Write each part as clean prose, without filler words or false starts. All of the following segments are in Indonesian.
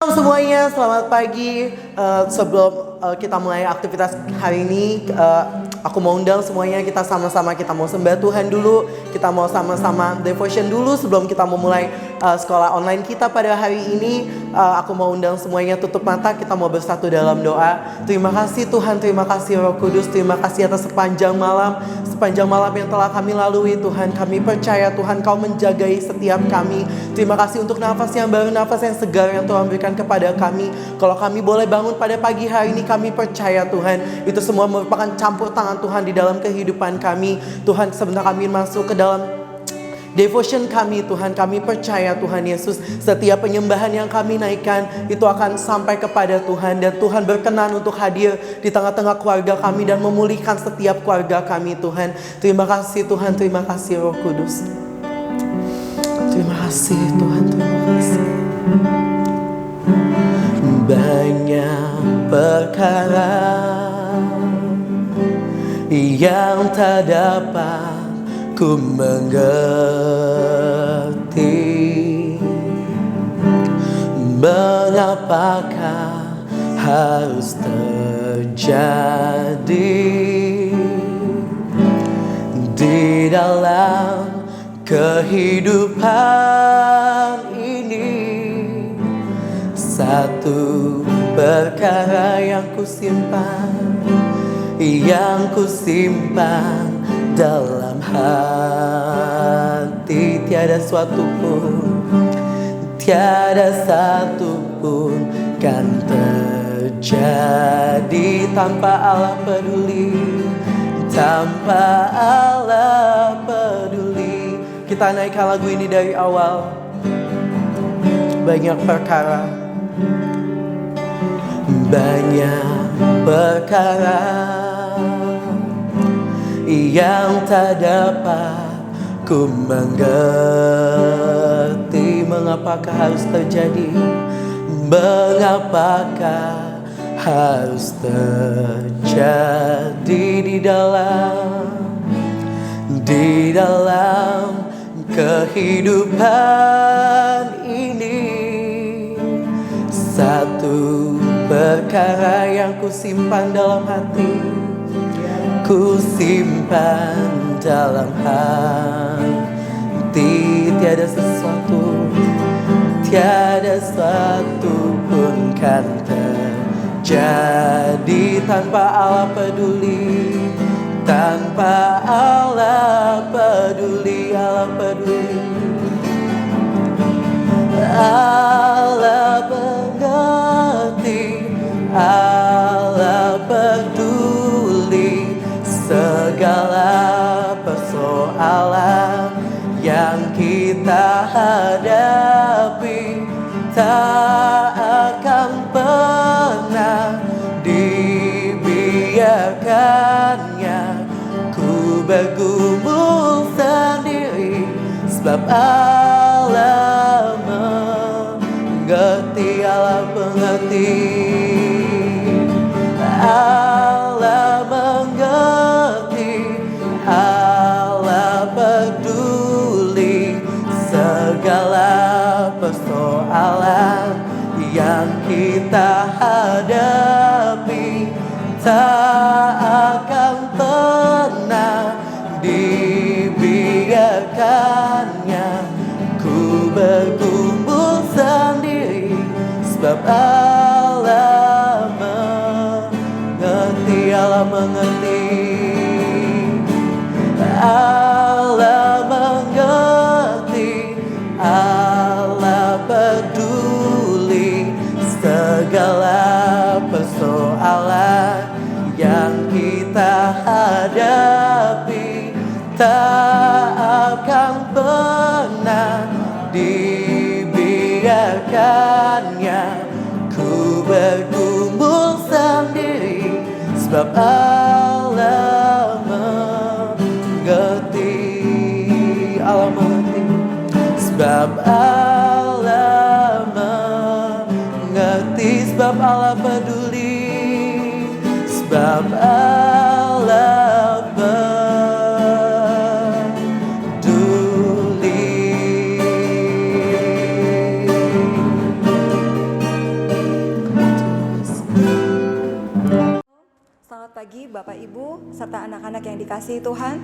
Halo semuanya, selamat pagi. Sebelum kita mulai aktivitas hari ini, aku mau undang semuanya kita sama-sama kita mau sembah Tuhan dulu. Kita mau sama-sama devotion dulu sebelum kita memulai sekolah online kita pada hari ini. Aku mau undang semuanya tutup mata, kita mau bersatu dalam doa. Terima kasih Tuhan, terima kasih Roh Kudus, terima kasih atas sepanjang malam yang telah kami lalui Tuhan. Kami percaya Tuhan Kau menjagai setiap kami. Terima kasih untuk nafas yang baru, nafas yang segar yang Tuhan berikan kepada kami. Kalau kami boleh bangun pada pagi hari ini, kami percaya Tuhan itu semua merupakan campur tangan Tuhan di dalam kehidupan kami. Tuhan, sebentar kami masuk ke dalam devotion kami Tuhan, kami percaya Tuhan Yesus, setiap penyembahan yang kami naikkan itu akan sampai kepada Tuhan. Dan Tuhan berkenan untuk hadir di tengah-tengah keluarga kami dan memulihkan setiap keluarga kami Tuhan. Terima kasih Tuhan, terima kasih Roh Kudus. Terima kasih Tuhan, terima kasih. Banyak perkara yang tak dapat ku mengerti. Mengapakah harus terjadi di dalam kehidupan ini? Satu perkara yang ku simpan dalam hati. Tiada satu pun kan terjadi tanpa Allah peduli, tanpa Allah peduli. Kita naikkan lagu ini dari awal. Banyak perkara yang tak dapat ku mengerti. Mengapakah harus terjadi? Mengapakah harus terjadi di dalam kehidupan ini? Satu perkara yang ku simpan dalam hati, ku simpan dalam hati. Tiada sesuatu pun kan terjadi tanpa Allah peduli, tanpa Allah peduli. Allah peduli, Allah mengerti, Allah peduli. Segala persoalan yang kita hadapi tak akan pernah dibiarkannya ku bergumul sendiri, sebab Allah mengerti, Allah mengerti. Allah mengerti, Allah peduli. Segala persoalan yang kita hadapi tak akan pernah dibiarkannya ku bergumul sendiri, sebab Allah mengerti, Allah mengerti. Allah mengerti, Allah peduli. Segala persoalan yang kita hadapi tak akan pernah dibiarkannya ku bergumul sendiri, sebab Allah mengerti, Allah mengerti. Sebab Allah mengerti, sebab Allah peduli, sebab Allah peduli. serta anak-anak yang dikasihi Tuhan,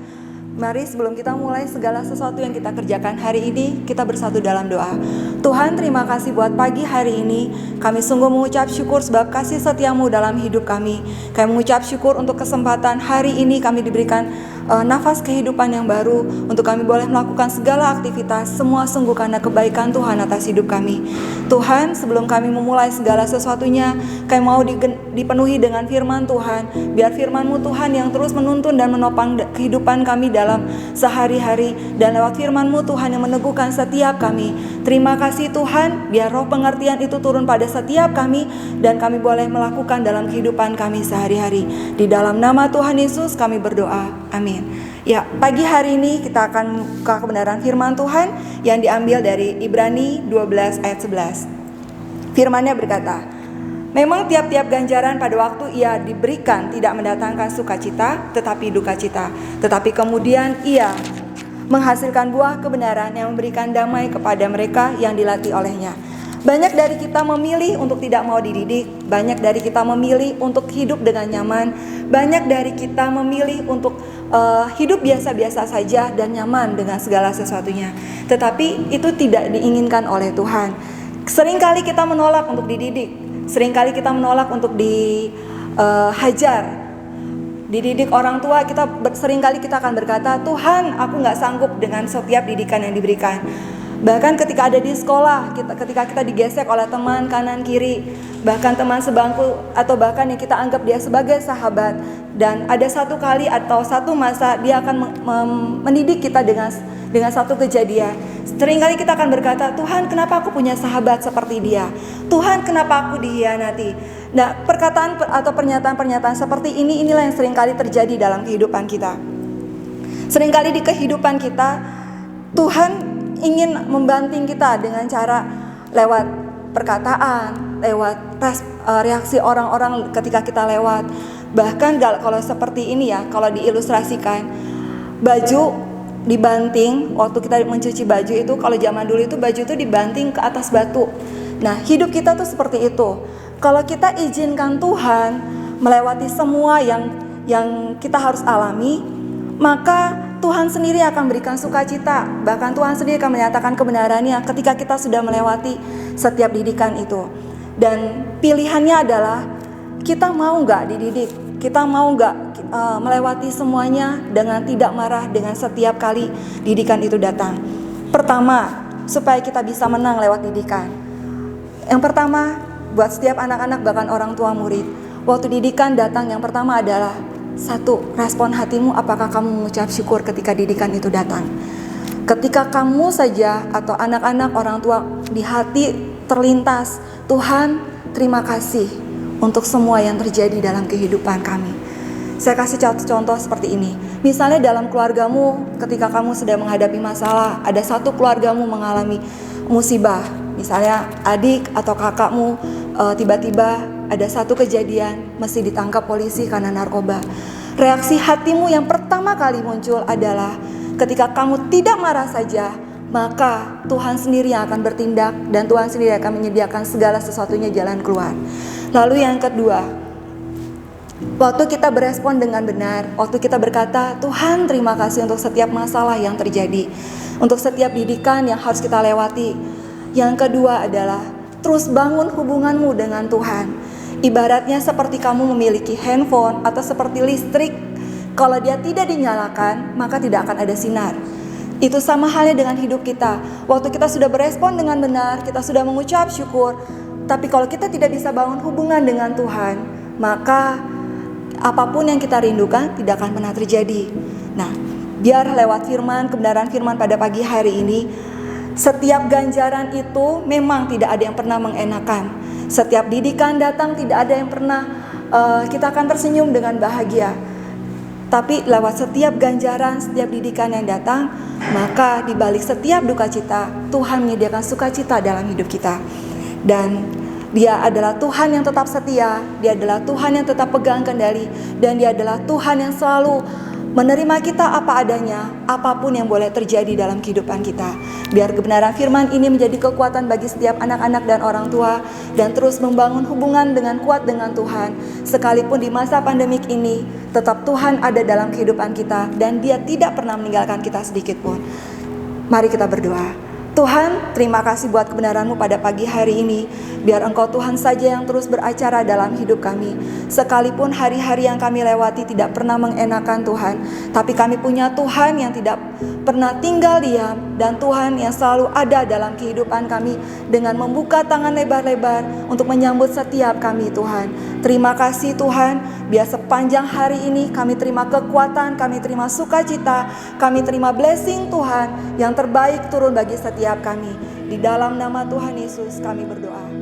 mari sebelum kita mulai segala sesuatu yang kita kerjakan hari ini, kita bersatu dalam doa. Tuhan, terima kasih buat pagi hari ini. Kami sungguh mengucap syukur sebab kasih setiamu dalam hidup kami. Kami mengucap syukur untuk kesempatan hari ini kami diberikan nafas kehidupan yang baru, untuk kami boleh melakukan segala aktivitas, semua sungguh karena kebaikan Tuhan atas hidup kami. Tuhan, sebelum kami memulai segala sesuatunya, kami mau dipenuhi dengan firman Tuhan. Biar firman-Mu Tuhan yang terus menuntun dan menopang kehidupan kami dalam sehari-hari, dan lewat firman-Mu Tuhan yang meneguhkan setiap kami. Terima kasih Tuhan, biar roh pengertian itu turun pada setiap kami, dan kami boleh melakukan dalam kehidupan kami sehari-hari. Di dalam nama Tuhan Yesus kami berdoa, amin. Ya, pagi hari ini kita akan buka kebenaran firman Tuhan yang diambil dari Ibrani 12 ayat 11. Firman-Nya berkata, memang tiap-tiap ganjaran pada waktu ia diberikan tidak mendatangkan sukacita, tetapi duka cita. Tetapi kemudian ia menghasilkan buah kebenaran yang memberikan damai kepada mereka yang dilatih olehnya. Banyak dari kita memilih untuk tidak mau dididik, banyak dari kita memilih untuk hidup dengan nyaman, banyak dari kita memilih untuk hidup biasa-biasa saja dan nyaman dengan segala sesuatunya. Tetapi itu tidak diinginkan oleh Tuhan. Seringkali kita menolak untuk dididik, seringkali kita menolak untuk dihajar, dididik orang tua. Seringkali kita akan berkata, Tuhan, aku gak sanggup dengan setiap didikan yang diberikan. Bahkan ketika ada di sekolah, ketika kita digesek oleh teman kanan kiri, bahkan teman sebangku, atau bahkan yang kita anggap dia sebagai sahabat, dan ada satu kali atau satu masa dia akan mendidik kita dengan satu kejadian. Seringkali kita akan berkata, Tuhan, kenapa aku punya sahabat seperti dia? Tuhan, kenapa aku dihianati? Nah, perkataan atau pernyataan-pernyataan seperti inilah yang seringkali terjadi dalam kehidupan kita. Seringkali di kehidupan kita, Tuhan ingin membanting kita dengan cara lewat perkataan, lewat reaksi orang-orang ketika kita lewat. Bahkan kalau seperti ini ya, kalau diilustrasikan, baju dibanting. Waktu kita mencuci baju itu, kalau zaman dulu itu baju itu dibanting ke atas batu. Nah, hidup kita tuh seperti itu. Kalau kita izinkan Tuhan melewati semua yang kita harus alami, maka Tuhan sendiri akan berikan sukacita. Bahkan Tuhan sendiri akan menyatakan kebenarannya ketika kita sudah melewati setiap didikan itu. Dan pilihannya adalah kita mau gak dididik, kita mau gak melewati semuanya dengan tidak marah dengan setiap kali didikan itu datang. Pertama, supaya kita bisa menang lewat didikan. Yang pertama, buat setiap anak-anak bahkan orang tua murid, waktu didikan datang, yang pertama adalah satu, respon hatimu, apakah kamu mengucap syukur ketika didikan itu datang? Ketika kamu saja atau anak-anak orang tua di hati terlintas, Tuhan, terima kasih untuk semua yang terjadi dalam kehidupan kami. Saya kasih contoh seperti ini. Misalnya dalam keluargamu, ketika kamu sedang menghadapi masalah, ada satu keluargamu mengalami musibah. Misalnya adik atau kakakmu tiba-tiba ada satu kejadian, mesti ditangkap polisi karena narkoba. Reaksi hatimu yang pertama kali muncul adalah ketika kamu tidak marah saja, maka Tuhan sendiri yang akan bertindak dan Tuhan sendiri akan menyediakan segala sesuatunya jalan keluar. Lalu yang kedua, waktu kita berespon dengan benar, waktu kita berkata, Tuhan terima kasih untuk setiap masalah yang terjadi, untuk setiap didikan yang harus kita lewati. Yang kedua adalah terus bangun hubunganmu dengan Tuhan. Ibaratnya seperti kamu memiliki handphone atau seperti listrik, kalau dia tidak dinyalakan, maka tidak akan ada sinar. Itu sama halnya dengan hidup kita. Waktu kita sudah berespon dengan benar, kita sudah mengucap syukur, tapi kalau kita tidak bisa bangun hubungan dengan Tuhan, maka apapun yang kita rindukan tidak akan pernah terjadi. Nah, biar lewat firman, kebenaran firman pada pagi hari ini, setiap ganjaran itu memang tidak ada yang pernah mengenakan. Setiap didikan datang tidak ada yang pernah kita akan tersenyum dengan bahagia. Tapi lewat setiap ganjaran, setiap didikan yang datang, maka di balik setiap duka cita, Tuhan menyediakan sukacita dalam hidup kita. Dan Dia adalah Tuhan yang tetap setia, Dia adalah Tuhan yang tetap pegang kendali, dan Dia adalah Tuhan yang selalu menerima kita apa adanya, apapun yang boleh terjadi dalam kehidupan kita. Biar kebenaran firman ini menjadi kekuatan bagi setiap anak-anak dan orang tua, dan terus membangun hubungan dengan kuat dengan Tuhan. Sekalipun di masa pandemik ini, tetap Tuhan ada dalam kehidupan kita, dan Dia tidak pernah meninggalkan kita sedikit pun. Mari kita berdoa. Tuhan, terima kasih buat kebenaran-Mu pada pagi hari ini. Biar Engkau Tuhan saja yang terus beracara dalam hidup kami. Sekalipun hari-hari yang kami lewati tidak pernah mengenakan Tuhan, tapi kami punya Tuhan yang tidak pernah tinggal diam, dan Tuhan yang selalu ada dalam kehidupan kami dengan membuka tangan lebar-lebar untuk menyambut setiap kami, Tuhan. Terima kasih Tuhan, biar sepanjang hari ini kami terima kekuatan, kami terima sukacita, kami terima blessing Tuhan yang terbaik turun bagi setiap kami. Di dalam nama Tuhan Yesus kami berdoa.